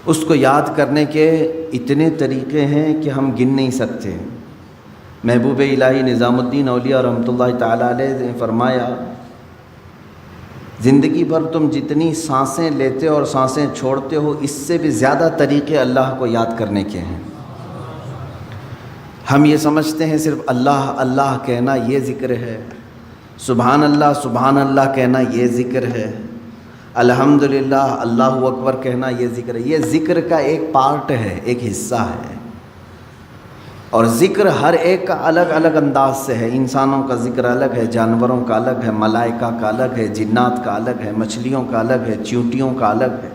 اس کو یاد کرنے کے اتنے طریقے ہیں کہ ہم گن نہیں سکتے۔ محبوب الہی نظام الدین اولیاء رحمۃ اللہ تعالیٰ علیہ نے فرمایا، زندگی بھر تم جتنی سانسیں لیتے اور سانسیں چھوڑتے ہو، اس سے بھی زیادہ طریقے اللہ کو یاد کرنے کے ہیں۔ ہم یہ سمجھتے ہیں صرف اللہ اللہ کہنا یہ ذکر ہے، سبحان اللہ کہنا یہ ذکر ہے، الحمدللہ اللہ اکبر کہنا یہ ذکر ہے۔ یہ ذکر کا ایک پارٹ ہے، ایک حصہ ہے، اور ذکر ہر ایک کا الگ الگ انداز سے ہے۔ انسانوں کا ذکر الگ ہے، جانوروں کا الگ ہے، ملائکہ کا الگ ہے، جنات کا الگ ہے، مچھلیوں کا الگ ہے، چیونٹیوں کا الگ ہے۔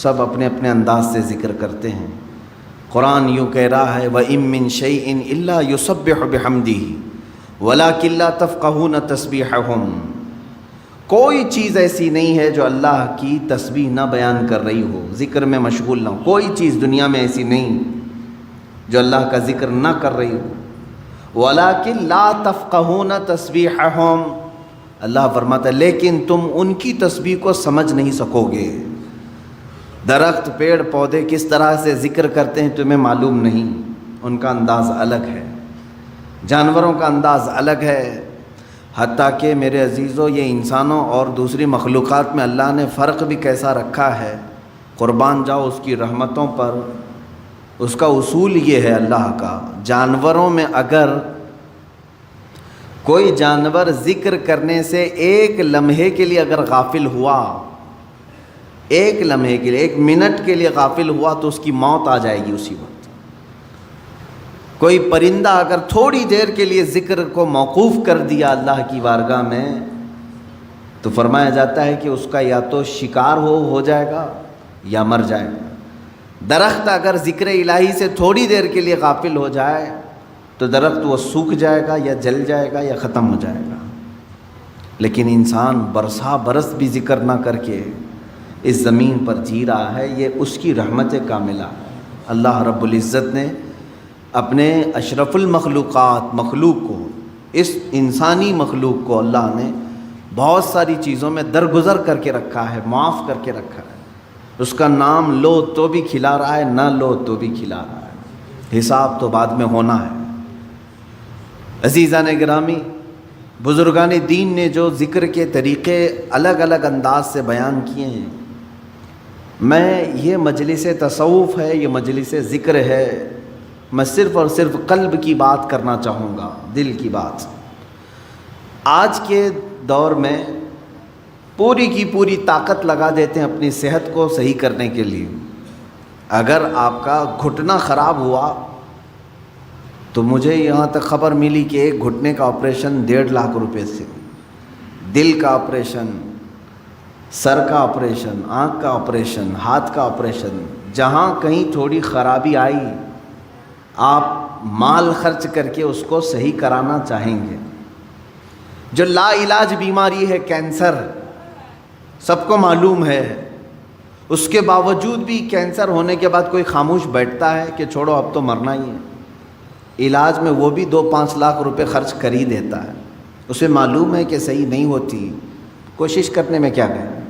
سب اپنے اپنے انداز سے ذکر کرتے ہیں۔ قرآن یوں کہہ رہا ہے، وَإِن مِّن شَيْءٍ إِلَّا يُسَبِّحُ بِحَمْدِهِ وَلَٰكِن لَّا تَفْقَهُونَ تَسْبِيحَهُمْ۔ کوئی چیز ایسی نہیں ہے جو اللہ کی تسبیح نہ بیان کر رہی ہو، ذکر میں مشغول نہ ہو۔ کوئی چیز دنیا میں ایسی نہیں جو اللہ کا ذکر نہ کر رہی ہو۔ وَلَٰكِن لَّا تَفْقَهُونَ تَسْبِيحَهُمْ، اللہ فرماتا ہے لیکن تم ان کی تسبیح کو سمجھ نہیں سکو گے۔ درخت پیڑ پودے کس طرح سے ذکر کرتے ہیں تمہیں معلوم نہیں، ان کا انداز الگ ہے، جانوروں کا انداز الگ ہے۔ حتیٰ کہ میرے عزیزو، یہ انسانوں اور دوسری مخلوقات میں اللہ نے فرق بھی کیسا رکھا ہے، قربان جاؤ اس کی رحمتوں پر۔ اس کا اصول یہ ہے اللہ کا، جانوروں میں اگر کوئی جانور ذکر کرنے سے ایک لمحے کے لیے اگر غافل ہوا، ایک لمحے کے لیے، ایک منٹ کے لیے غافل ہوا، تو اس کی موت آ جائے گی اسی وقت۔ کوئی پرندہ اگر تھوڑی دیر کے لیے ذکر کو موقوف کر دیا اللہ کی بارگاہ میں، تو فرمایا جاتا ہے کہ اس کا یا تو شکار ہو جائے گا یا مر جائے گا۔ درخت اگر ذکر الہی سے تھوڑی دیر کے لیے غافل ہو جائے تو درخت وہ سوکھ جائے گا یا جل جائے گا یا ختم ہو جائے گا۔ لیکن انسان برسا برس بھی ذکر نہ کر کے اس زمین پر جی رہا ہے، یہ اس کی رحمت کاملہ ہے۔ اللہ رب العزت نے اپنے اشرف المخلوقات مخلوق کو، اس انسانی مخلوق کو اللہ نے بہت ساری چیزوں میں درگزر کر کے رکھا ہے، معاف کر کے رکھا ہے۔ اس کا نام لو تو بھی کھلا رہا ہے، نہ لو تو بھی کھلا رہا ہے، حساب تو بعد میں ہونا ہے۔ عزیزان گرامی، بزرگان دین نے جو ذکر کے طریقے الگ الگ انداز سے بیان کیے ہیں، میں یہ مجلس تصوف ہے، یہ مجلس ذکر ہے، میں صرف اور صرف قلب کی بات کرنا چاہوں گا، دل کی بات۔ آج کے دور میں پوری کی پوری طاقت لگا دیتے ہیں اپنی صحت کو صحیح کرنے کے لیے۔ اگر آپ کا گھٹنا خراب ہوا تو مجھے یہاں تک خبر ملی کہ ایک گھٹنے کا آپریشن 1.5 لاکھ روپے سے، دل کا آپریشن، سر کا آپریشن، آنکھ کا آپریشن، ہاتھ کا آپریشن، جہاں کہیں تھوڑی خرابی آئی آپ مال خرچ کر کے اس کو صحیح کرانا چاہیں گے۔ جو لا علاج بیماری ہے کینسر، سب کو معلوم ہے، اس کے باوجود بھی کینسر ہونے کے بعد کوئی خاموش بیٹھتا ہے کہ چھوڑو اب تو مرنا ہی ہے؟ علاج میں وہ بھی 2-5 لاکھ روپے خرچ کر ہی دیتا ہے، اسے معلوم ہے کہ صحیح نہیں ہوتی، کوشش کرنے میں کیا کہیں۔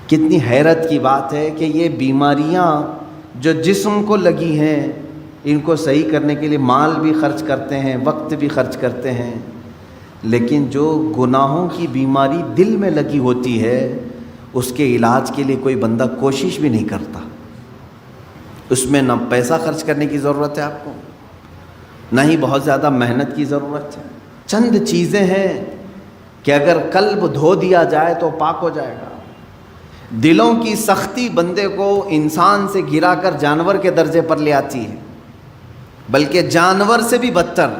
کتنی حیرت کی بات ہے کہ یہ بیماریاں جو جسم کو لگی ہیں، ان کو صحیح کرنے کے لیے مال بھی خرچ کرتے ہیں، وقت بھی خرچ کرتے ہیں، لیکن جو گناہوں کی بیماری دل میں لگی ہوتی ہے اس کے علاج کے لیے کوئی بندہ کوشش بھی نہیں کرتا۔ اس میں نہ پیسہ خرچ کرنے کی ضرورت ہے آپ کو، نہ ہی بہت زیادہ محنت کی ضرورت ہے۔ چند چیزیں ہیں کہ اگر قلب دھو دیا جائے تو پاک ہو جائے گا۔ دلوں کی سختی بندے کو انسان سے گرا کر جانور کے درجے پر لے آتی ہے، بلکہ جانور سے بھی بدتر۔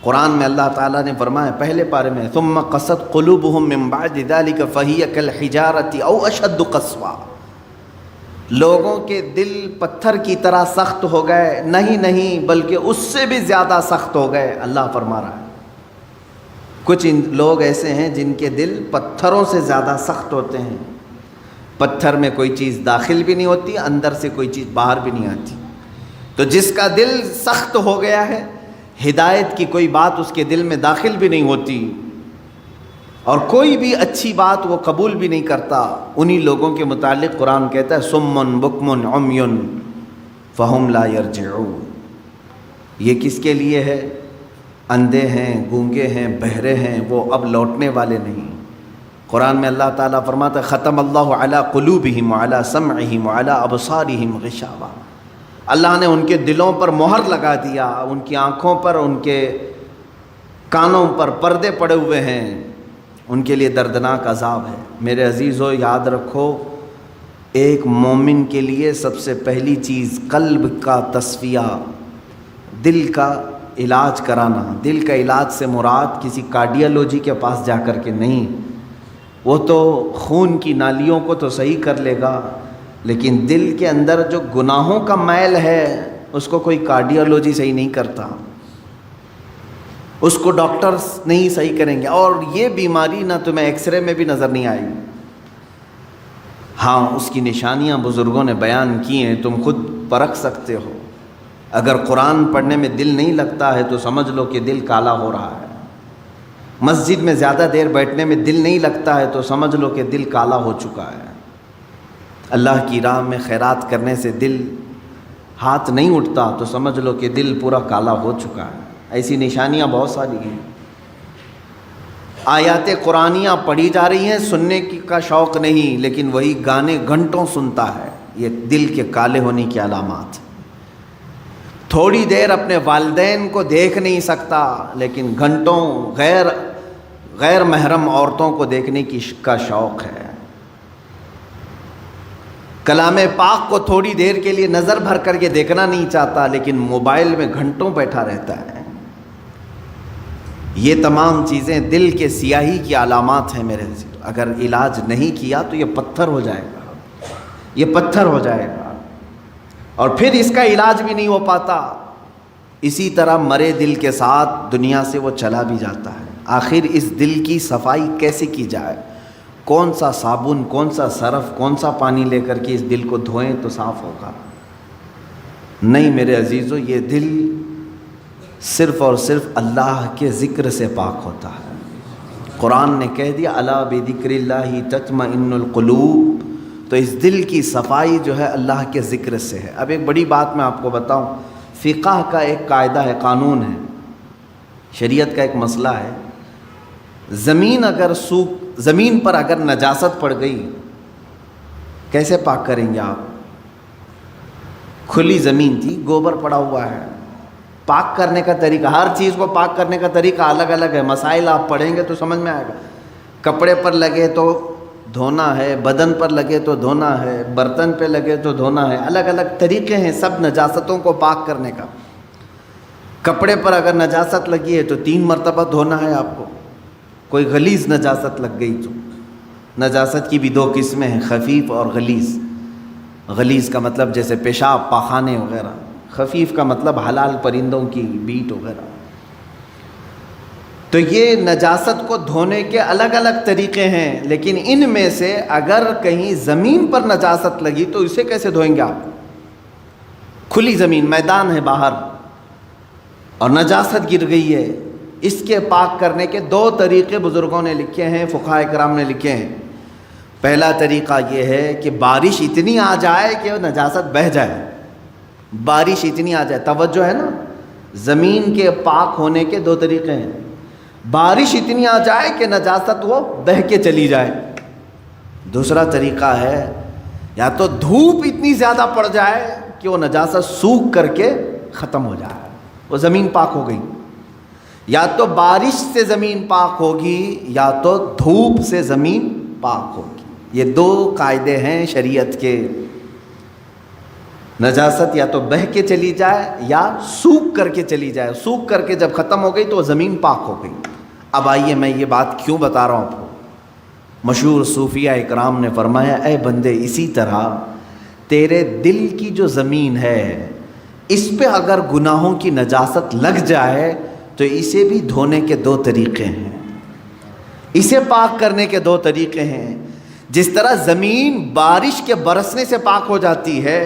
قرآن میں اللہ تعالیٰ نے فرمایا پہلے پارے میں، ثم قست قلوبهم من بعد ذلك فهي كالحجارة او اشد قسوة، لوگوں کے دل پتھر کی طرح سخت ہو گئے، نہیں بلکہ اس سے بھی زیادہ سخت ہو گئے۔ اللہ فرما رہا ہے کچھ لوگ ایسے ہیں جن کے دل پتھروں سے زیادہ سخت ہوتے ہیں، پتھر میں کوئی چیز داخل بھی نہیں ہوتی، اندر سے کوئی چیز باہر بھی نہیں آتی۔ تو جس کا دل سخت ہو گیا ہے، ہدایت کی کوئی بات اس کے دل میں داخل بھی نہیں ہوتی، اور کوئی بھی اچھی بات وہ قبول بھی نہیں کرتا۔ انہی لوگوں کے متعلق قرآن کہتا ہے سم بکم عمی فہم لا یرجعون۔ یہ کس کے لیے ہے؟ اندھے ہیں، گونگے ہیں، بہرے ہیں، وہ اب لوٹنے والے نہیں۔ قرآن میں اللہ تعالیٰ فرماتا ہے ختم اللہ علی قلوبہم وعلی سمعہم وعلی ابصارہم غشاوہ، اللہ نے ان کے دلوں پر مہر لگا دیا، ان کی آنکھوں پر، ان کے کانوں پر پردے پڑے ہوئے ہیں، ان کے لیے دردناک عذاب ہے۔ میرے عزیزو یاد رکھو، ایک مومن کے لیے سب سے پہلی چیز قلب کا تصفیہ، دل کا علاج کرانا۔ دل کا علاج سے مراد کسی کارڈیالوجی کے پاس جا کر کے نہیں، وہ تو خون کی نالیوں کو تو صحیح کر لے گا، لیکن دل کے اندر جو گناہوں کا میل ہے اس کو کوئی کارڈیالوجی صحیح نہیں کرتا، اس کو ڈاکٹرز نہیں صحیح کریں گے۔ اور یہ بیماری نہ تمہیں ایکس رے میں بھی نظر نہیں آئے گی، ہاں اس کی نشانیاں بزرگوں نے بیان کی ہیں، تم خود پرکھ سکتے ہو۔ اگر قرآن پڑھنے میں دل نہیں لگتا ہے تو سمجھ لو کہ دل کالا ہو رہا ہے۔ مسجد میں زیادہ دیر بیٹھنے میں دل نہیں لگتا ہے تو سمجھ لو کہ دل کالا ہو چکا ہے۔ اللہ کی راہ میں خیرات کرنے سے دل ہاتھ نہیں اٹھتا تو سمجھ لو کہ دل پورا کالا ہو چکا ہے۔ ایسی نشانیاں بہت ساری ہیں۔ آیات قرآنیاں پڑھی جا رہی ہیں، سننے کا شوق نہیں، لیکن وہی گانے گھنٹوں سنتا ہے، یہ دل کے کالے ہونے کی علامات۔ تھوڑی دیر اپنے والدین کو دیکھ نہیں سکتا، لیکن گھنٹوں غیر محرم عورتوں کو دیکھنے کا شوق ہے۔ کلام پاک کو تھوڑی دیر کے لیے نظر بھر کر کے دیکھنا نہیں چاہتا، لیکن موبائل میں گھنٹوں بیٹھا رہتا ہے۔ یہ تمام چیزیں دل کے سیاہی کی علامات ہیں میرے عزیز۔ اگر علاج نہیں کیا تو یہ پتھر ہو جائے گا، یہ پتھر ہو جائے گا، اور پھر اس کا علاج بھی نہیں ہو پاتا۔ اسی طرح مرے دل کے ساتھ دنیا سے وہ چلا بھی جاتا ہے۔ آخر اس دل کی صفائی کیسے کی جائے؟ کون سا صابن، کون سا سرف، کون سا پانی لے کر کے اس دل کو دھوئیں تو صاف ہوگا؟ نہیں میرے عزیزو، یہ دل صرف اور صرف اللہ کے ذکر سے پاک ہوتا ہے۔ قرآن نے کہہ دیا الا بذکر اللہ تطمئن القلوب، تو اس دل کی صفائی جو ہے اللہ کے ذکر سے ہے۔ اب ایک بڑی بات میں آپ کو بتاؤں، فقہ کا ایک قاعدہ ہے، قانون ہے، شریعت کا ایک مسئلہ ہے۔ زمین پر اگر نجاست پڑ گئی کیسے پاک کریں گے آپ؟ کھلی زمین تھی، گوبر پڑا ہوا ہے، پاک کرنے کا طریقہ، ہر چیز کو پاک کرنے کا طریقہ الگ الگ ہے۔ مسائل آپ پڑھیں گے تو سمجھ میں آئے گا۔ کپڑے پر لگے تو دھونا ہے، بدن پر لگے تو دھونا ہے، برتن پہ لگے تو دھونا ہے، الگ الگ طریقے ہیں سب نجاستوں کو پاک کرنے کا۔ کپڑے پر اگر نجاست لگی ہے تو 3 مرتبہ دھونا ہے آپ کو۔ کوئی غلیظ نجاست لگ گئی تو، نجاست کی بھی 2 قسمیں ہیں، خفیف اور غلیظ۔ غلیظ کا مطلب جیسے پیشاب، پاخانے وغیرہ، خفیف کا مطلب حلال پرندوں کی بیٹ وغیرہ۔ تو یہ نجاست کو دھونے کے الگ الگ طریقے ہیں، لیکن ان میں سے اگر کہیں زمین پر نجاست لگی تو اسے کیسے دھوئیں گے آپ؟ کھلی زمین، میدان ہے باہر، اور نجاست گر گئی ہے، اس کے پاک کرنے کے 2 طریقے بزرگوں نے لکھے ہیں، فقہاء کرام نے لکھے ہیں۔ پہلا طریقہ یہ ہے کہ بارش اتنی آ جائے کہ نجاست بہہ جائے، بارش اتنی آ جائے، توجہ ہے نا، زمین کے پاک ہونے کے 2 طریقے ہیں۔ بارش اتنی آ جائے کہ نجاست وہ بہہ کے چلی جائے۔ دوسرا طریقہ ہے یا تو دھوپ اتنی زیادہ پڑ جائے کہ وہ نجاست سوکھ کر کے ختم ہو جائے، وہ زمین پاک ہو گئی۔ یا تو بارش سے زمین پاک ہوگی یا تو دھوپ سے زمین پاک ہوگی۔ یہ 2 قاعدے ہیں شریعت کے۔ نجاست یا تو بہہ کے چلی جائے یا سوکھ کر کے چلی جائے، سوکھ کر کے جب ختم ہو گئی تو وہ زمین پاک ہو گئی۔ اب آئیے میں یہ بات کیوں بتا رہا ہوں آپ کو۔ مشہور صوفیہ اکرام نے فرمایا اے بندے، اسی طرح تیرے دل کی جو زمین ہے اس پہ اگر گناہوں کی نجاست لگ جائے تو اسے بھی دھونے کے 2 طریقے ہیں، اسے پاک کرنے کے 2 طریقے ہیں۔ جس طرح زمین بارش کے برسنے سے پاک ہو جاتی ہے،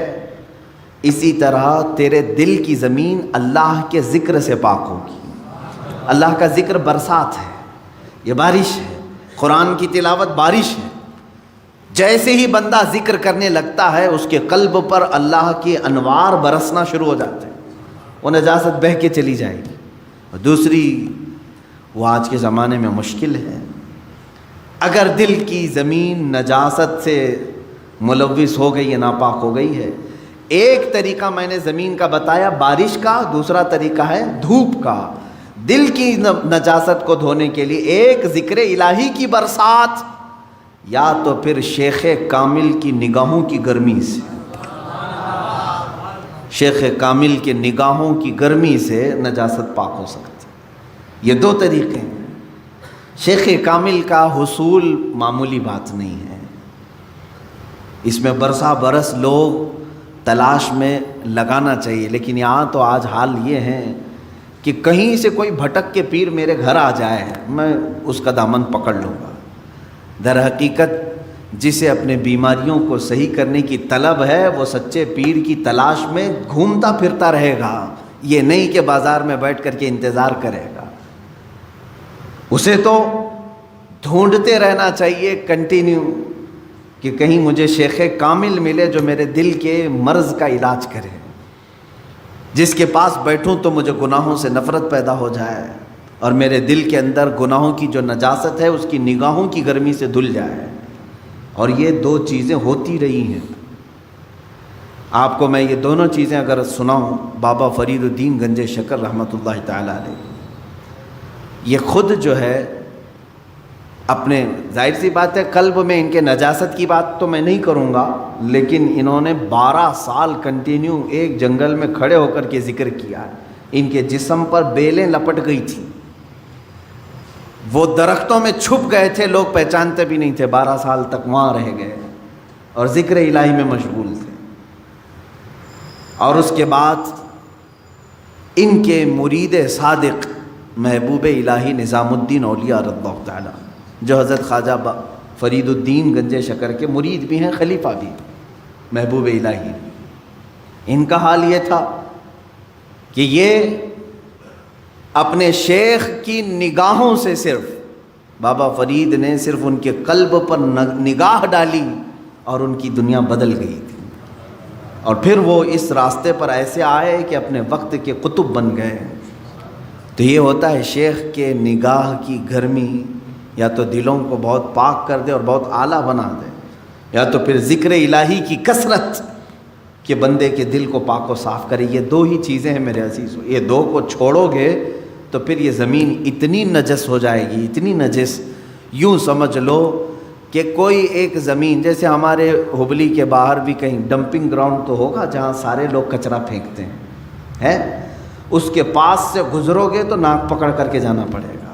اسی طرح تیرے دل کی زمین اللہ کے ذکر سے پاک ہوگی۔ اللہ کا ذکر برسات ہے، یہ بارش ہے، قرآن کی تلاوت بارش ہے، جیسے ہی بندہ ذکر کرنے لگتا ہے اس کے قلب پر اللہ کے انوار برسنا شروع ہو جاتے ہیں، وہ نجاست بہہ کے چلی جائے گی۔ اور دوسری، وہ آج کے زمانے میں مشکل ہے، اگر دل کی زمین نجاست سے ملوث ہو گئی ہے، ناپاک ہو گئی ہے، ایک طریقہ میں نے زمین کا بتایا بارش کا، دوسرا طریقہ ہے دھوپ کا۔ دل کی نجاست کو دھونے کے لیے ایک ذکر الہی کی برسات، یا تو پھر شیخ کامل کی نگاہوں کی گرمی سے، شیخ کامل کے نگاہوں کی گرمی سے نجاست پاک ہو سکتی ہے۔ یہ دو طریقے ہیں۔ شیخ کامل کا حصول معمولی بات نہیں ہے، اس میں برسا برس لوگ تلاش میں لگانا چاہیے، لیکن یہاں تو آج حال یہ ہے کہ کہیں سے کوئی بھٹک کے پیر میرے گھر آ جائے میں اس کا دامن پکڑ لوں گا۔ در حقیقت جسے اپنے بیماریوں کو صحیح کرنے کی طلب ہے وہ سچے پیر کی تلاش میں گھومتا پھرتا رہے گا، یہ نہیں کہ بازار میں بیٹھ کر کے انتظار کرے گا۔ اسے تو ڈھونڈتے رہنا چاہیے کنٹینیو کہ کہیں مجھے شیخ کامل ملے جو میرے دل کے مرض کا علاج کرے، جس کے پاس بیٹھوں تو مجھے گناہوں سے نفرت پیدا ہو جائے اور میرے دل کے اندر گناہوں کی جو نجاست ہے اس کی نگاہوں کی گرمی سے دھل جائے۔ اور یہ دو چیزیں ہوتی رہی ہیں۔ آپ کو میں یہ دونوں چیزیں اگر سناؤں، بابا فرید الدین گنج شکر رحمۃ اللہ تعالی علیہ، یہ خود جو ہے اپنے، ظاہر سی بات ہے قلب میں ان کے نجاست کی بات تو میں نہیں کروں گا، لیکن انہوں نے 12 سال کنٹینیو ایک جنگل میں کھڑے ہو کر کے ذکر کیا ہے۔ ان کے جسم پر بیلیں لپٹ گئی تھیں، وہ درختوں میں چھپ گئے تھے، لوگ پہچانتے بھی نہیں تھے، 12 سال تک وہاں رہ گئے اور ذکر الہی میں مشغول تھے۔ اور اس کے بعد ان کے مرید صادق محبوب الہی نظام الدین اولیاء رضی اللہ تعالی، جو حضرت خواجہ فرید الدین گنج شکر کے مرید بھی ہیں، خلیفہ بھی، محبوب الہی، ان کا حال یہ تھا کہ یہ اپنے شیخ کی نگاہوں سے، صرف بابا فرید نے صرف ان کے قلب پر نگاہ ڈالی اور ان کی دنیا بدل گئی تھی، اور پھر وہ اس راستے پر ایسے آئے کہ اپنے وقت کے قطب بن گئے۔ تو یہ ہوتا ہے شیخ کے نگاہ کی گرمی یا تو دلوں کو بہت پاک کر دے اور بہت اعلیٰ بنا دے، یا تو پھر ذکر الہی کی کثرت کہ بندے کے دل کو پاک و صاف کرے۔ یہ دو ہی چیزیں ہیں میرے عزیزو، یہ دو کو چھوڑو گے تو پھر یہ زمین اتنی نجس ہو جائے گی، اتنی نجس، یوں سمجھ لو کہ کوئی ایک زمین، جیسے ہمارے ہبلی کے باہر بھی کہیں ڈمپنگ گراؤنڈ تو ہوگا جہاں سارے لوگ کچرا پھینکتے ہیں، اس کے پاس سے گزرو گے تو ناک پکڑ کر کے جانا پڑے گا۔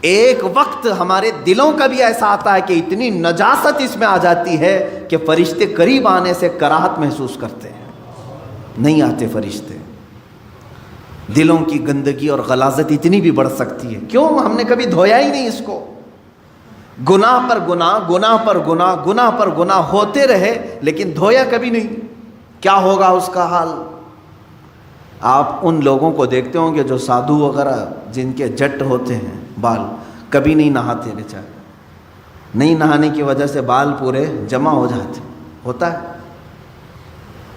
ایک وقت ہمارے دلوں کا بھی ایسا آتا ہے کہ اتنی نجاست اس میں آ جاتی ہے کہ فرشتے قریب آنے سے کراہت محسوس کرتے ہیں، نہیں آتے فرشتے۔ دلوں کی گندگی اور غلاظت اتنی بھی بڑھ سکتی ہے، کیوں؟ ہم نے کبھی دھویا ہی نہیں اس کو، گناہ پر گناہ، گناہ پر گناہ، گناہ پر گناہ ہوتے رہے لیکن دھویا کبھی نہیں، کیا ہوگا اس کا حال؟ آپ ان لوگوں کو دیکھتے ہوں گے جو سادھو وغیرہ جن کے جٹ ہوتے ہیں بال، کبھی نہیں نہاتے بیچارے، نہیں نہانے کی وجہ سے بال پورے جمع ہو جاتے، ہوتا ہے،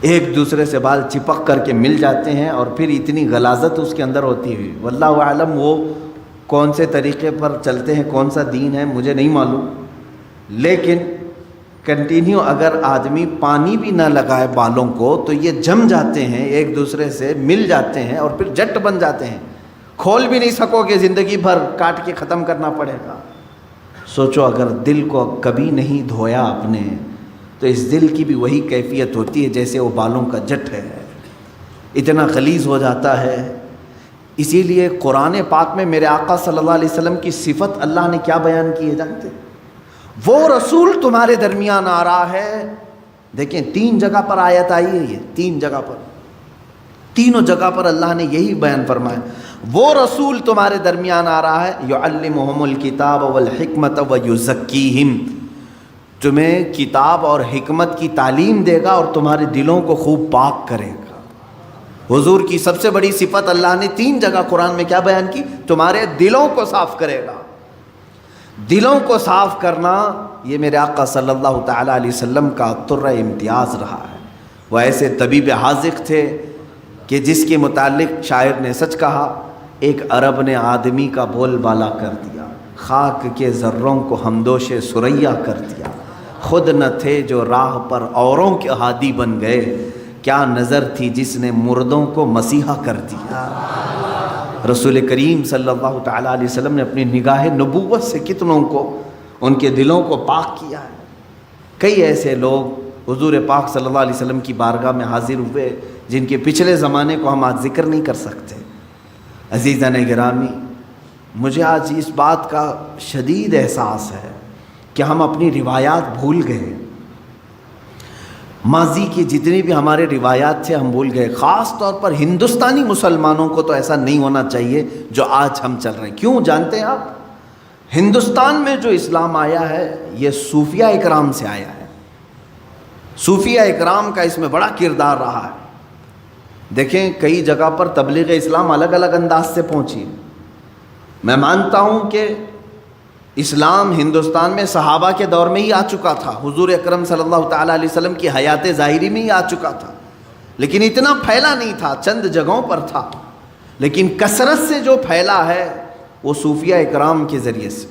ایک دوسرے سے بال چپک کر کے مل جاتے ہیں، اور پھر اتنی غلاظت اس کے اندر ہوتی ہوئی، واللہ اعلم وہ کون سے طریقے پر چلتے ہیں، کون سا دین ہے مجھے نہیں معلوم، لیکن کنٹینیو اگر آدمی پانی بھی نہ لگائے بالوں کو تو یہ جم جاتے ہیں، ایک دوسرے سے مل جاتے ہیں اور پھر جٹ بن جاتے ہیں، کھول بھی نہیں سکو گے، زندگی بھر کاٹ کے ختم کرنا پڑے گا۔ سوچو اگر دل کو کبھی نہیں دھویا آپ نے تو اس دل کی بھی وہی کیفیت ہوتی ہے جیسے وہ بالوں کا جٹ ہے، اتنا غلیظ ہو جاتا ہے۔ اسی لیے قرآن پاک میں میرے آقا صلی اللہ علیہ وسلم کی صفت اللہ نے کیا بیان کی ہے جانتے؟ وہ رسول تمہارے درمیان آ رہا ہے، دیکھیں 3 جگہ پر آیت آئی ہے، یہ 3 جگہ پر، تینوں جگہ پر اللہ نے یہی بیان فرمایا، وہ رسول تمہارے درمیان آ رہا ہے، یعلمہم الکتاب والحکمت ویزکیہم، تمہیں کتاب اور حکمت کی تعلیم دے گا اور تمہارے دلوں کو خوب پاک کرے گا۔ حضور کی سب سے بڑی صفت اللہ نے 3 جگہ قرآن میں کیا بیان کی؟ تمہارے دلوں کو صاف کرے گا۔ دلوں کو صاف کرنا یہ میرے آقا صلی اللہ تعالیٰ علیہ وسلم کا طرہ امتیاز رہا ہے۔ وہ ایسے طبیب حاذق تھے کہ جس کے متعلق شاعر نے سچ کہا، ایک عرب نے آدمی کا بول بالا کر دیا، خاک کے ذروں کو ہمدوش ثریا کر دیا، خود نہ تھے جو راہ پر اوروں کے ہادی بن گئے، کیا نظر تھی جس نے مردوں کو مسیحا کر دیا۔ رسول کریم صلی اللہ تعالیٰ علیہ وسلم نے اپنی نگاہ نبوت سے کتنوں کو ان کے دلوں کو پاک کیا ہے۔ کئی ایسے لوگ حضور پاک صلی اللہ علیہ وسلم کی بارگاہ میں حاضر ہوئے جن کے پچھلے زمانے کو ہم آج ذکر نہیں کر سکتے۔ عزیزان گرامی، مجھے آج اس بات کا شدید احساس ہے کہ ہم اپنی روایات بھول گئے، ماضی کی جتنی بھی ہمارے روایات تھے ہم بھول گئے۔ خاص طور پر ہندوستانی مسلمانوں کو تو ایسا نہیں ہونا چاہیے جو آج ہم چل رہے ہیں۔ کیوں جانتے ہیں آپ؟ ہندوستان میں جو اسلام آیا ہے یہ صوفیہ اکرام سے آیا ہے۔ صوفیہ اکرام کا اس میں بڑا کردار رہا ہے۔ دیکھیں کئی جگہ پر تبلیغ اسلام الگ الگ انداز سے پہنچی۔ میں مانتا ہوں کہ اسلام ہندوستان میں صحابہ کے دور میں ہی آ چکا تھا، حضور اکرم صلی اللہ تعالیٰ علیہ وسلم کی حیات ظاہری میں ہی آ چکا تھا، لیکن اتنا پھیلا نہیں تھا، چند جگہوں پر تھا۔ لیکن کثرت سے جو پھیلا ہے وہ صوفیہ اکرام کے ذریعے سے۔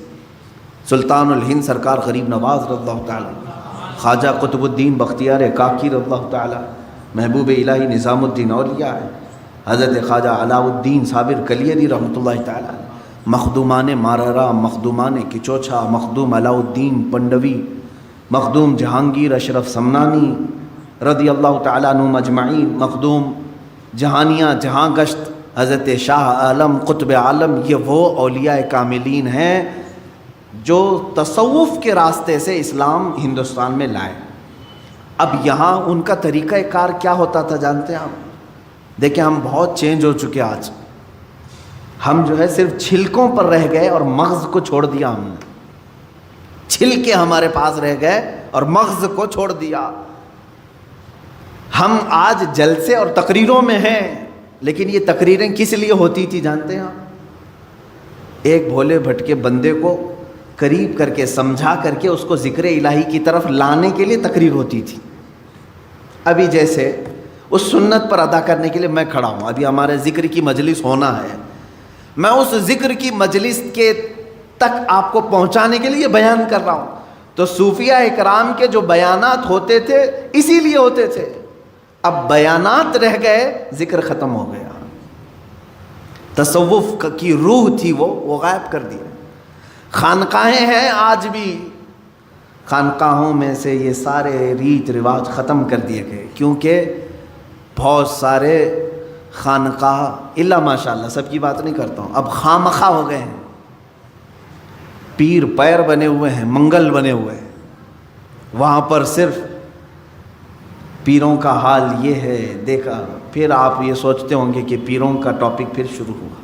سلطان الہند سرکار غریب نواز رضی اللہ تعالیٰ، خواجہ قطب الدین بختیار کاکی رضی اللہ تعالیٰ، محبوب الہی نظام الدین اولیاء ہے، حضرت خواجہ علاء الدین صابر کلیری رحمۃ اللہ تعالیٰ، مخدومان ماررا، مخدومان کچوچھا، مخدوم علاء الدین پنڈوی، مخدوم جہانگیر اشرف سمنانی رضی اللہ تعالیٰ عنہ مجمعین، مخدوم جہانیہ جہاں گشت حضرت شاہ عالم قطب عالم، یہ وہ اولیاء کاملین ہیں جو تصوف کے راستے سے اسلام ہندوستان میں لائے۔ اب یہاں ان کا طریقہ کار کیا ہوتا تھا جانتے ہیں آپ؟ دیکھیں ہم بہت چینج ہو چکے آج، ہم جو ہے صرف چھلکوں پر رہ گئے اور مغز کو چھوڑ دیا۔ ہم نے چھلکے ہمارے پاس رہ گئے اور مغز کو چھوڑ دیا۔ ہم آج جلسے اور تقریروں میں ہیں، لیکن یہ تقریریں کس لیے ہوتی تھی جانتے ہیں آپ؟ ایک بھولے بھٹکے بندے کو قریب کر کے سمجھا کر کے اس کو ذکر الہی کی طرف لانے کے لیے تقریر ہوتی تھی۔ ابھی جیسے اس سنت پر ادا کرنے کے لیے میں کھڑا ہوں، ابھی ہمارے ذکر کی مجلس ہونا ہے، میں اس ذکر کی مجلس کے تک آپ کو پہنچانے کے لیے بیان کر رہا ہوں۔ تو صوفیہ اکرام کے جو بیانات ہوتے تھے اسی لیے ہوتے تھے۔ اب بیانات رہ گئے، ذکر ختم ہو گیا، تصوف کی روح تھی وہ غائب کر دی۔ خانقاہیں ہیں آج بھی، خانقاہوں میں سے یہ سارے ریت رواج ختم کر دیے گئے، کیونکہ بہت سارے خانقاہ الا ماشاء اللہ، سب کی بات نہیں کرتا ہوں، اب خامخواہ ہو گئے ہیں، پیر پیر بنے ہوئے ہیں، منگل بنے ہوئے ہیں۔ وہاں پر صرف پیروں کا حال یہ ہے دیکھا، پھر آپ یہ سوچتے ہوں گے کہ پیروں کا ٹاپک پھر شروع ہوا،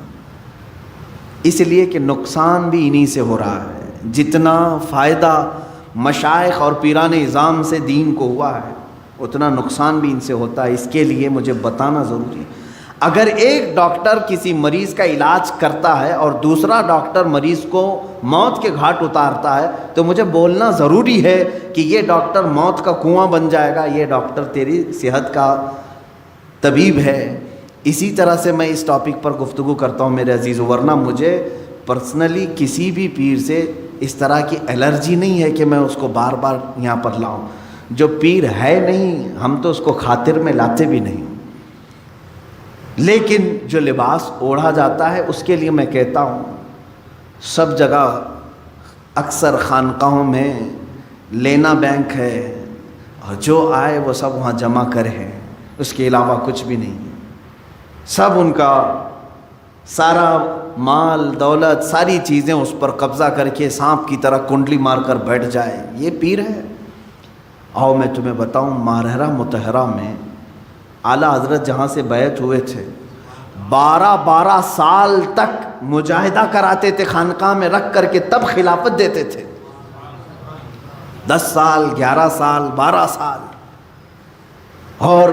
اس لیے کہ نقصان بھی انہی سے ہو رہا ہے۔ جتنا فائدہ مشائخ اور پیران اعظام سے دین کو ہوا ہے اتنا نقصان بھی ان سے ہوتا ہے۔ اس کے لیے مجھے بتانا ضروری ہے، اگر ایک ڈاکٹر کسی مریض کا علاج کرتا ہے اور دوسرا ڈاکٹر مریض کو موت کے گھاٹ اتارتا ہے تو مجھے بولنا ضروری ہے کہ یہ ڈاکٹر موت کا کنواں بن جائے گا، یہ ڈاکٹر تیری صحت کا طبیب ہے۔ اسی طرح سے میں اس ٹاپک پر گفتگو کرتا ہوں میرے عزیزو، ورنہ مجھے پرسنلی کسی بھی پیر سے اس طرح کی الرجی نہیں ہے کہ میں اس کو بار بار یہاں پر لاؤں۔ جو پیر ہے نہیں ہم تو اس کو خاطر میں لاتے بھی نہیں، لیکن جو لباس اوڑھا جاتا ہے اس کے لیے میں کہتا ہوں سب جگہ اکثر خانقاہوں میں لینا بینک ہے، اور جو آئے وہ سب وہاں جمع کرے، اس کے علاوہ کچھ بھی نہیں۔ سب ان کا سارا مال دولت ساری چیزیں اس پر قبضہ کر کے سانپ کی طرح کنڈلی مار کر بیٹھ جائے، یہ پیر ہے۔ آؤ میں تمہیں بتاؤں، مارحرہ مطہرہ میں اعلیٰ حضرت جہاں سے بیعت ہوئے تھے 12 سال تک مجاہدہ کراتے تھے، خانقاہ میں رکھ کر کے تب خلافت دیتے تھے۔ 10 سال 11 سال 12 سال، اور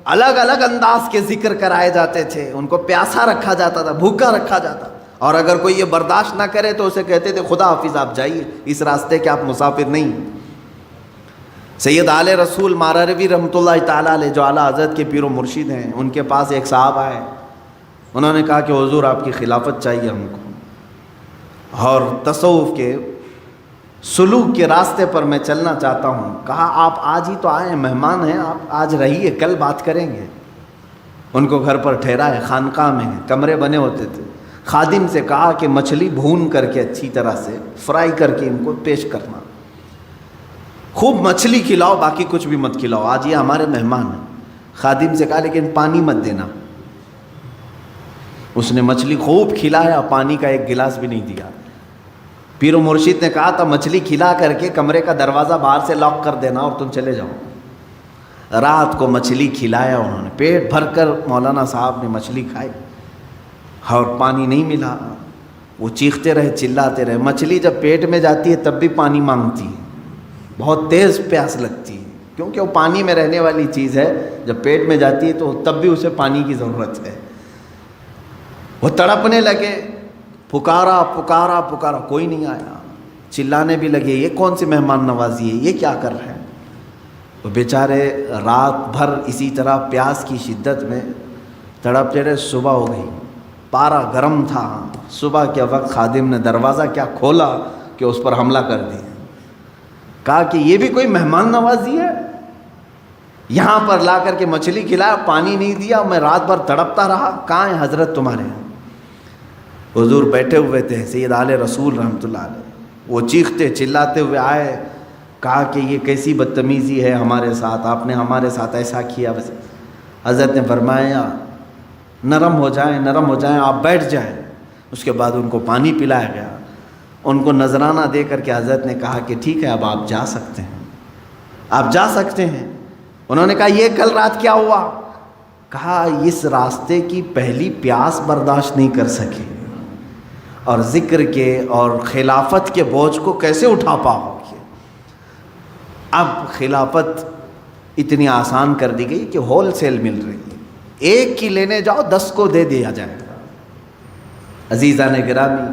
الگ الگ انداز کے ذکر کرائے جاتے تھے، ان کو پیاسا رکھا جاتا تھا، بھوکا رکھا جاتا، اور اگر کوئی یہ برداشت نہ کرے تو اسے کہتے تھے خدا حافظ آپ جائیے، اس راستے کے آپ مسافر نہیں۔ سید آل رسول ماراروی رحمۃ اللہ تعالیٰ علیہ جو اعلیٰ حضرت کے پیر و مرشد ہیں، ان کے پاس ایک صاحب آئے، انہوں نے کہا کہ حضور آپ کی خلافت چاہیے ہم کو، اور تصوف کے سلوک کے راستے پر میں چلنا چاہتا ہوں۔ کہا آپ آج ہی تو آئے ہیں، مہمان ہیں آپ، آج رہیے، کل بات کریں گے۔ ان کو گھر پر ٹھہرا ہے، خانقاہ میں کمرے بنے ہوتے تھے۔ خادم سے کہا کہ مچھلی بھون کر کے اچھی طرح سے فرائی کر کے ان کو پیش کرنا، خوب مچھلی کھلاؤ، باقی کچھ بھی مت کھلاؤ، آج یہ ہمارے مہمان ہیں۔ خادم سے کہا لیکن پانی مت دینا۔ اس نے مچھلی خوب کھلایا، پانی کا ایک گلاس بھی نہیں دیا۔ پیر و مرشد نے کہا تھا مچھلی کھلا کر کے کمرے کا دروازہ باہر سے لاک کر دینا اور تم چلے جاؤ۔ رات کو مچھلی کھلایا انہوں نے، پیٹ بھر کر مولانا صاحب نے مچھلی کھائی، اور پانی نہیں ملا۔ وہ چیختے رہے، چلاتے رہے۔ مچھلی جب پیٹ میں جاتی ہے تب بھی پانی مانگتی ہے، بہت تیز پیاس لگتی ہے، کیونکہ وہ پانی میں رہنے والی چیز ہے۔ جب پیٹ میں جاتی ہے تو تب بھی اسے پانی کی ضرورت ہے۔ وہ تڑپنے لگے، پکارا پکارا پکارا، کوئی نہیں آیا۔ چلانے بھی لگے، یہ کون سی مہمان نوازی ہے، یہ کیا کر رہے ہیں؟ وہ بیچارے رات بھر اسی طرح پیاس کی شدت میں تڑپتے رہے۔ صبح ہو گئی، پارا گرم تھا۔ صبح کے وقت خادم نے دروازہ کیا کھولا کہ اس پر حملہ کر دیا۔ کہا کہ یہ بھی کوئی مہمان نوازی ہے، یہاں پر لا کر کے مچھلی کھلایا، پانی نہیں دیا، میں رات بھر تڑپتا رہا، کہاں ہیں حضرت تمہارے؟ حضور بیٹھے ہوئے تھے، سید آل رسول رحمۃ اللہ علیہ، وہ چیختے چلاتے ہوئے آئے۔ کہا کہ یہ کیسی بدتمیزی ہے ہمارے ساتھ، آپ نے ہمارے ساتھ ایسا کیا۔ بس حضرت نے فرمایا نرم ہو جائیں، نرم ہو جائیں، آپ بیٹھ جائیں۔ اس کے بعد ان کو پانی پلایا گیا۔ ان کو نذرانہ دے کر کے حضرت نے کہا کہ ٹھیک ہے اب آپ جا سکتے ہیں، آپ جا سکتے ہیں۔ انہوں نے کہا یہ کل رات کیا ہوا؟ کہا اس راستے کی پہلی پیاس برداشت نہیں کر سکے، اور ذکر کے اور خلافت کے بوجھ کو کیسے اٹھا پاؤ گے؟ اب خلافت اتنی آسان کر دی گئی کہ ہول سیل مل رہی ہے، ایک کی لینے جاؤ 10 کو دے دیا جائے گا۔ عزیزان گرامی،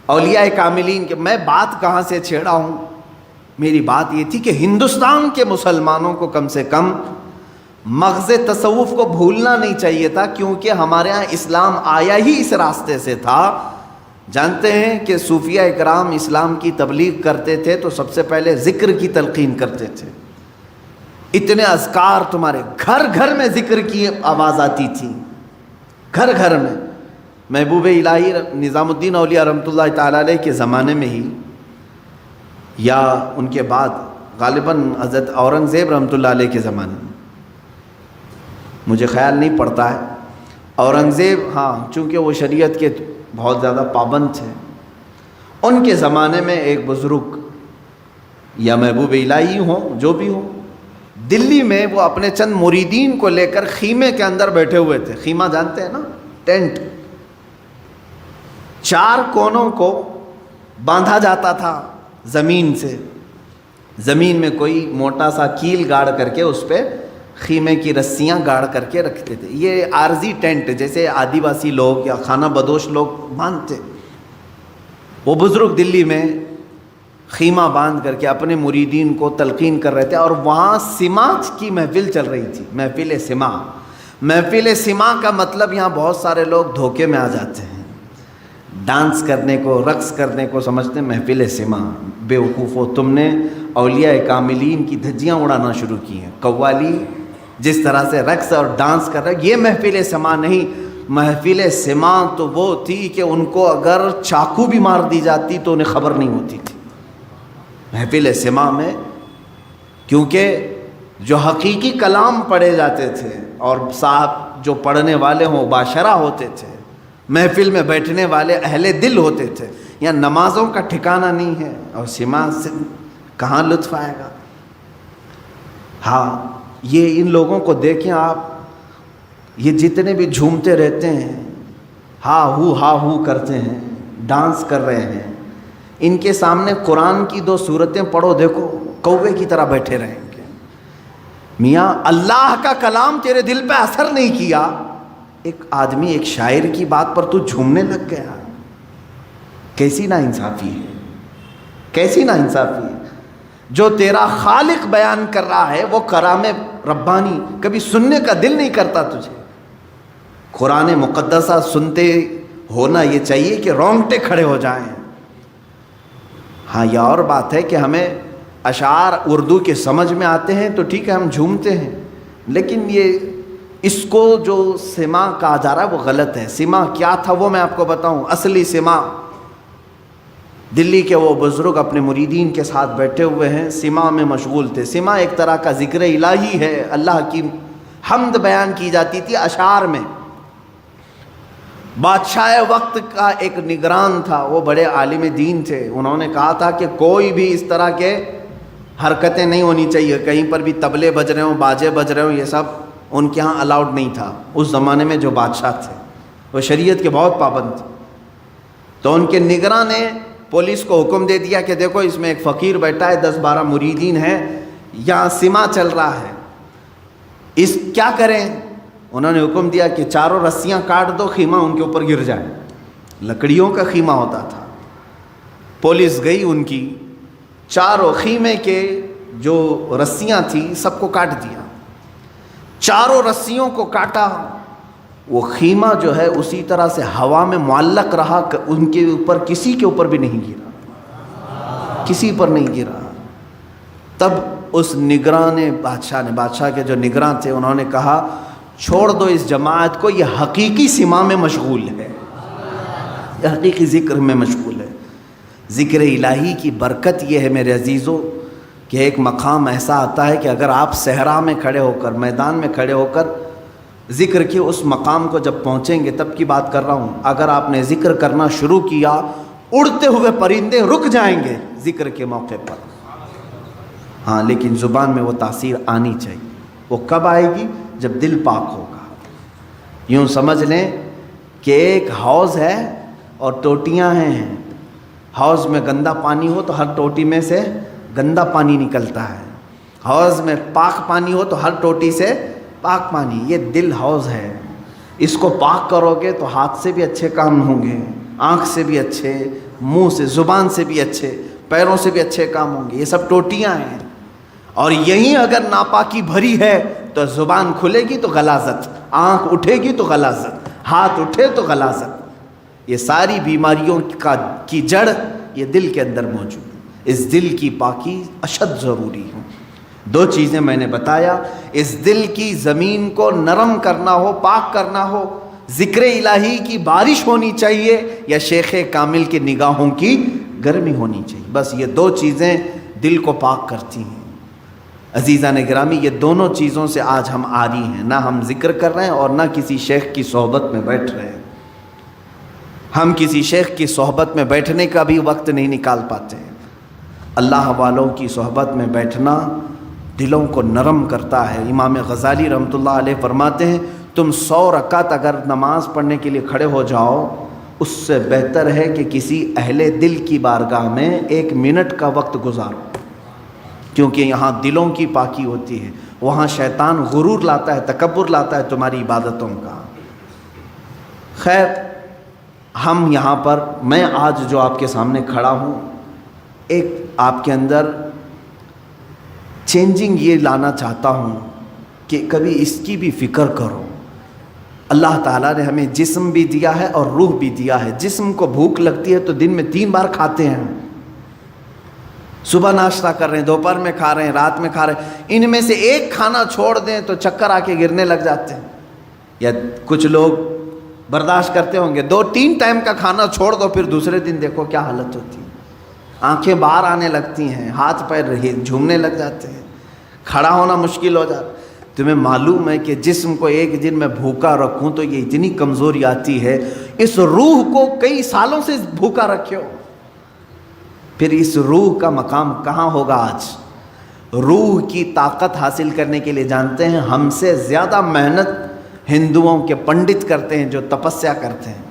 اولیاء کاملین کے میں بات کہاں سے چھیڑا ہوں؟ میری بات یہ تھی کہ ہندوستان کے مسلمانوں کو کم سے کم مغز تصوف کو بھولنا نہیں چاہیے تھا، کیونکہ ہمارے ہاں اسلام آیا ہی اس راستے سے تھا۔ جانتے ہیں کہ صوفیہ اکرام اسلام کی تبلیغ کرتے تھے تو سب سے پہلے ذکر کی تلقین کرتے تھے۔ اتنے اذکار تمہارے گھر گھر میں ذکر کی آواز آتی تھی، گھر گھر میں۔ محبوب الہی نظام الدین اولیاء رحمۃ اللہ تعالیٰ علیہ کے زمانے میں ہی یا ان کے بعد غالباً حضرت اورنگزیب رحمۃ اللہ علیہ کے زمانے میں، مجھے خیال نہیں پڑتا ہے، اورنگزیب ہاں چونکہ وہ شریعت کے بہت زیادہ پابند تھے، ان کے زمانے میں ایک بزرگ یا محبوب الہی ہوں جو بھی ہوں، دلی میں وہ اپنے چند مریدین کو لے کر خیمے کے اندر بیٹھے ہوئے تھے۔ خیمہ جانتے ہیں نا، ٹینٹ، 4 کونوں کو باندھا جاتا تھا زمین سے، زمین میں کوئی موٹا سا کیل گاڑ کر کے اس پہ خیمے کی رسیاں گاڑ کر کے رکھتے تھے۔ یہ عارضی ٹینٹ جیسے آدیواسی لوگ یا خانہ بدوش لوگ باندھتے، وہ بزرگ دلی میں خیمہ باندھ کر کے اپنے مریدین کو تلقین کر رہے تھے، اور وہاں سماع کی محفل چل رہی تھی، محفل سماع۔ محفل سماع کا مطلب یہاں بہت سارے لوگ دھوکے میں آ جاتے ہیں، ڈانس کرنے کو، رقص کرنے کو سمجھتے ہیں محفل سماع۔ بے وقوفو، تم نے اولیاء کاملین کی دھجیاں اڑانا شروع کی ہیں۔ قوالی جس طرح سے رقص اور ڈانس کر رہے، یہ محفل سماع نہیں۔ محفل سماع تو وہ تھی کہ ان کو اگر چاقو بھی مار دی جاتی تو انہیں خبر نہیں ہوتی تھی۔ محفل سماع میں کیونکہ جو حقیقی کلام پڑھے جاتے تھے اور صاحب جو پڑھنے والے ہوں باشرہ ہوتے تھے، محفل میں بیٹھنے والے اہل دل ہوتے تھے، یا نمازوں کا ٹھکانہ نہیں ہے، اور سماع سے کہاں لطف آئے گا؟ ہاں، یہ ان لوگوں کو دیکھیں آپ، یہ جتنے بھی جھومتے رہتے ہیں، ہا ہو کرتے ہیں، ڈانس کر رہے ہیں، ان کے سامنے قرآن کی 2 سورتیں پڑھو، دیکھو کوے کی طرح بیٹھے رہیں گے۔ میاں اللہ کا کلام تیرے دل پہ اثر نہیں کیا، ایک آدمی ایک شاعر کی بات پر تو جھومنے لگ گیا. کیسی نا انصافی ہے, کیسی نا انصافی ہے. جو تیرا خالق بیان کر رہا ہے وہ کلام ربانی کبھی سننے کا دل نہیں کرتا تجھے. قرآن مقدسہ سنتے ہونا یہ چاہیے کہ رونگٹے کھڑے ہو جائیں. ہاں یہ اور بات ہے کہ ہمیں اشعار اردو کے سمجھ میں آتے ہیں تو ٹھیک ہے ہم جھومتے ہیں, لیکن یہ اس کو جو سما کہا جا رہا ہے وہ غلط ہے. سما کیا تھا وہ میں آپ کو بتاؤں. اصلی سما دلی کے وہ بزرگ اپنے مریدین کے ساتھ بیٹھے ہوئے ہیں, سما میں مشغول تھے. سما ایک طرح کا ذکر الہی ہے, اللہ کی حمد بیان کی جاتی تھی اشعار میں. بادشاہ وقت کا ایک نگران تھا, وہ بڑے عالم دین تھے. انہوں نے کہا تھا کہ کوئی بھی اس طرح کے حرکتیں نہیں ہونی چاہیے, کہیں پر بھی طبلے بج رہے ہوں, باجے بج رہے ہوں, یہ سب ان کے ہاں الاؤڈ نہیں تھا. اس زمانے میں جو بادشاہ تھے وہ شریعت کے بہت پابند تھے. تو ان کے نگراں نے پولیس کو حکم دے دیا کہ دیکھو اس میں ایک فقیر بیٹھا ہے, 10-12 مریدین ہیں, یہاں سما چل رہا ہے, اس کیا کریں. انہوں نے حکم دیا کہ چاروں رسیاں کاٹ دو, خیمہ ان کے اوپر گر جائے. لکڑیوں کا خیمہ ہوتا تھا. پولیس گئی, ان کی چاروں خیمے کے جو رسیاں تھیں سب کو کاٹ دیا. چاروں رسیوں کو کاٹا, وہ خیمہ جو ہے اسی طرح سے ہوا میں معلق رہا, ان کے اوپر کسی کے اوپر بھی نہیں گرا, کسی پر نہیں گرا. تب اس نگراں نے بادشاہ کے جو نگراں تھے انہوں نے کہا چھوڑ دو اس جماعت کو, یہ حقیقی سما میں مشغول ہے, یہ حقیقی ذکر میں مشغول ہے. ذکر الہی کی برکت یہ ہے میرے عزیزو کہ ایک مقام ایسا آتا ہے کہ اگر آپ صحرا میں کھڑے ہو کر, میدان میں کھڑے ہو کر ذکر کے اس مقام کو جب پہنچیں گے, تب کی بات کر رہا ہوں, اگر آپ نے ذکر کرنا شروع کیا اڑتے ہوئے پرندے رک جائیں گے ذکر کے موقع پر. ہاں لیکن زبان میں وہ تاثیر آنی چاہیے. وہ کب آئے گی؟ جب دل پاک ہوگا. یوں سمجھ لیں کہ ایک حوض ہے اور ٹوٹیاں ہیں. حوض میں گندا پانی ہو تو ہر ٹوٹی میں سے گندا پانی نکلتا ہے. حوض میں پاک پانی ہو تو ہر ٹوٹی سے پاک پانی. یہ دل حوض ہے, اس کو پاک کرو گے تو ہاتھ سے بھی اچھے کام ہوں گے, آنکھ سے بھی اچھے, منہ سے, زبان سے بھی اچھے, پیروں سے بھی اچھے کام ہوں گے. یہ سب ٹوٹیاں ہیں. اور یہیں اگر ناپاکی بھری ہے تو زبان کھلے گی تو غلاظت, آنکھ اٹھے گی تو غلاظت, ہاتھ اٹھے تو غلاظت. یہ ساری بیماریوں کی جڑ یہ دل کے اندر موجود ہے. اس دل کی پاکی اشد ضروری ہے. 2 چیزیں میں نے بتایا. اس دل کی زمین کو نرم کرنا ہو, پاک کرنا ہو, ذکر الہی کی بارش ہونی چاہیے یا شیخ کامل کی نگاہوں کی گرمی ہونی چاہیے. بس یہ 2 چیزیں دل کو پاک کرتی ہیں. عزیزان گرامی, یہ دونوں چیزوں سے آج ہم عاری ہیں. نہ ہم ذکر کر رہے ہیں اور نہ کسی شیخ کی صحبت میں بیٹھ رہے ہیں. ہم کسی شیخ کی صحبت میں بیٹھنے کا بھی وقت نہیں نکال پاتے ہیں. اللہ والوں کی صحبت میں بیٹھنا دلوں کو نرم کرتا ہے. امام غزالی رحمۃ اللہ علیہ فرماتے ہیں تم 100 رکعت اگر نماز پڑھنے کے لیے کھڑے ہو جاؤ, اس سے بہتر ہے کہ کسی اہل دل کی بارگاہ میں 1 منٹ کا وقت گزارو, کیونکہ یہاں دلوں کی پاکی ہوتی ہے. وہاں شیطان غرور لاتا ہے, تکبر لاتا ہے تمہاری عبادتوں کا. خیر, ہم یہاں پر, میں آج جو آپ کے سامنے کھڑا ہوں, ایک آپ کے اندر چینجنگ یہ لانا چاہتا ہوں کہ کبھی اس کی بھی فکر کرو. اللہ تعالیٰ نے ہمیں جسم بھی دیا ہے اور روح بھی دیا ہے. جسم کو بھوک لگتی ہے تو دن میں 3 بار کھاتے ہیں. صبح ناشتہ کر رہے ہیں, دوپہر میں کھا رہے ہیں, رات میں کھا رہے ہیں. ان میں سے ایک کھانا چھوڑ دیں تو چکر آ کے گرنے لگ جاتے ہیں. یا کچھ لوگ برداشت کرتے ہوں گے, 2-3 ٹائم کا کھانا چھوڑ دو, پھر دوسرے دن دیکھو کیا حالت ہوتی ہے. آنکھیں باہر آنے لگتی ہیں, ہاتھ پیر جھومنے لگ جاتے ہیں, کھڑا ہونا مشکل ہو جاتا. تمہیں معلوم ہے کہ جسم کو ایک دن میں بھوکا رکھوں تو یہ اتنی کمزوری آتی ہے. اس روح کو کئی سالوں سے بھوکا رکھے ہو, پھر اس روح کا مقام کہاں ہوگا آج؟ روح کی طاقت حاصل کرنے کے لیے جانتے ہیں ہم سے زیادہ محنت ہندوؤں کے پنڈت کرتے ہیں جو تپسیا کرتے ہیں.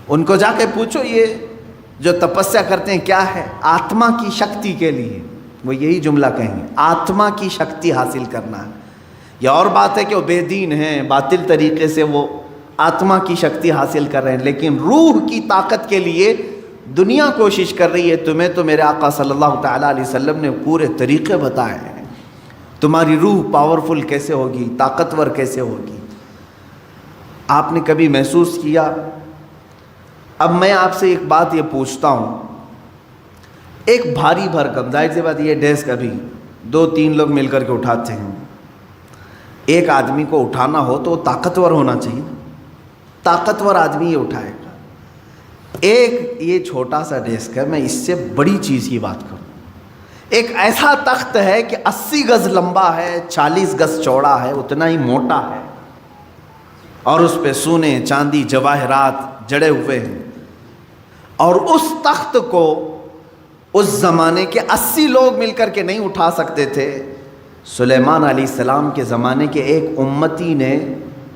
ان کو جا کے پوچھو یہ جو تپسیا کرتے ہیں کیا ہے؟ آتما کی شکتی کے لیے. وہ یہی جملہ کہیں گے, آتما کی شکتی حاصل کرنا ہے. یہ اور بات ہے کہ وہ بے دین ہیں, باطل طریقے سے وہ آتما کی شکتی حاصل کر رہے ہیں، لیکن روح کی طاقت کے لیے دنیا کوشش کر رہی ہے۔ تمہیں تو میرے آقا صلی اللہ تعالیٰ علیہ وسلم نے پورے طریقے بتائے ہیں، تمہاری روح پاورفل کیسے ہوگی، طاقتور کیسے ہوگی۔ آپ نے کبھی محسوس کیا؟ اب میں آپ سے ایک بات یہ پوچھتا ہوں، ایک بھاری بھرکم، ظاہر سی بات یہ ڈیسک ابھی 2-3 لوگ مل کر کے اٹھاتے ہیں، ایک آدمی کو اٹھانا ہو تو وہ طاقتور ہونا چاہیے، طاقتور آدمی یہ اٹھائے گا۔ ایک یہ چھوٹا سا ڈیسک ہے، میں اس سے بڑی چیز کی بات کروں، ایک ایسا تخت ہے کہ 80 گز لمبا ہے، 40 گز چوڑا ہے، اتنا ہی موٹا ہے، اور اس پہ سونے چاندی جواہرات جڑے ہوئے ہیں، اور اس تخت کو اس زمانے کے 80 لوگ مل کر کے نہیں اٹھا سکتے تھے۔ سلیمان علیہ السلام کے زمانے کے ایک امتی نے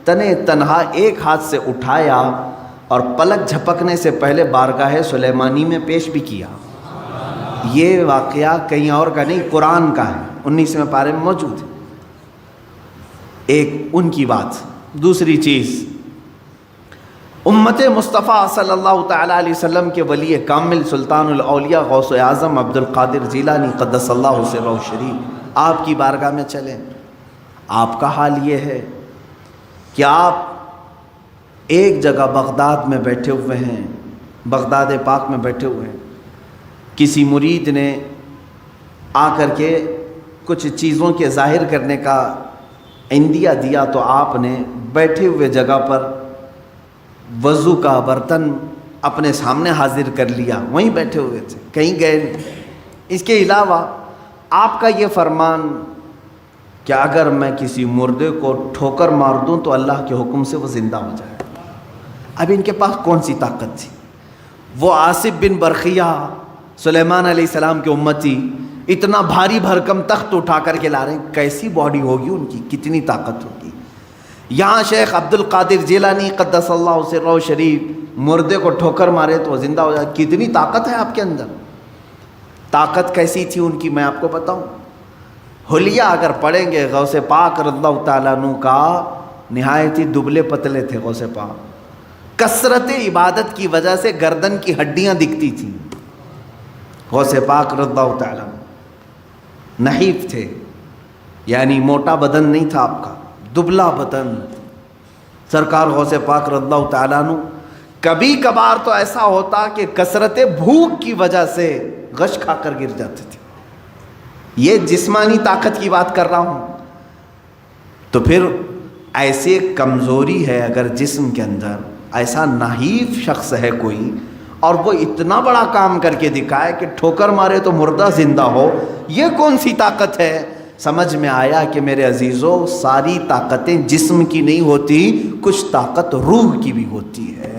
تنے تنہا ایک ہاتھ سے اٹھایا اور پلک جھپکنے سے پہلے بارگاہ سلیمانی میں پیش بھی کیا۔ یہ واقعہ کہیں اور کا نہیں، قرآن کا ہے، 19ویں پارے میں موجود ہے۔ ایک ان کی بات۔ دوسری چیز، امت مصطفیٰ صلی اللہ تعالیٰ علیہ وسلم کے ولی کامل سلطان الاولیاء غوث اعظم عبد القادر جیلانی قدس اللہ سرہ شریف، آپ کی بارگاہ میں چلیں، آپ کا حال یہ ہے کہ آپ ایک جگہ بغداد میں بیٹھے ہوئے ہیں، بغداد پاک میں بیٹھے ہوئے ہیں، کسی مرید نے آ کر کے کچھ چیزوں کے ظاہر کرنے کا عندیہ دیا، تو آپ نے بیٹھے ہوئے جگہ پر وضو کا برتن اپنے سامنے حاضر کر لیا، وہیں بیٹھے ہوئے تھے، کہیں گئے نہیں۔ اس کے علاوہ آپ کا یہ فرمان کہ اگر میں کسی مردے کو ٹھوکر مار دوں تو اللہ کے حکم سے وہ زندہ ہو جائے۔ اب ان کے پاس کون سی طاقت تھی؟ وہ آصف بن برخیہ سلیمان علیہ السلام کے امتی اتنا بھاری بھرکم تخت اٹھا کر کے لا رہے ہیں، کیسی باڈی ہوگی ان کی، کتنی طاقت ہوگی۔ یہاں شیخ عبد القادر جیلانی قدس اللہ سرہ شریف مردے کو ٹھوکر مارے تو وہ زندہ ہو جائے، کتنی طاقت ہے آپ کے اندر۔ طاقت کیسی تھی ان کی میں آپ کو بتاؤں۔ حلیہ اگر پڑھیں گے غوث پاک رضی اللہ تعالیٰ عنہ کا، نہایت ہی دبلے پتلے تھے غوث پاک، کثرت عبادت کی وجہ سے گردن کی ہڈیاں دکھتی تھیں۔ غوث پاک رضی اللہ تعالیٰ عنہ نحیف تھے، یعنی موٹا بدن نہیں تھا آپ کا، دبلا بدن۔ سرکار غوث پاک رضی اللہ تعالیٰ عنہ کبھی کبھار تو ایسا ہوتا کہ کثرت بھوک کی وجہ سے غش کھا کر گر جاتے تھے۔ یہ جسمانی طاقت کی بات کر رہا ہوں۔ تو پھر ایسے کمزوری ہے اگر جسم کے اندر، ایسا نحیف شخص ہے کوئی اور وہ اتنا بڑا کام کر کے دکھائے کہ ٹھوکر مارے تو مردہ زندہ ہو، یہ کون سی طاقت ہے؟ سمجھ میں آیا کہ میرے عزیزوں، ساری طاقتیں جسم کی نہیں ہوتی، کچھ طاقت روح کی بھی ہوتی ہے۔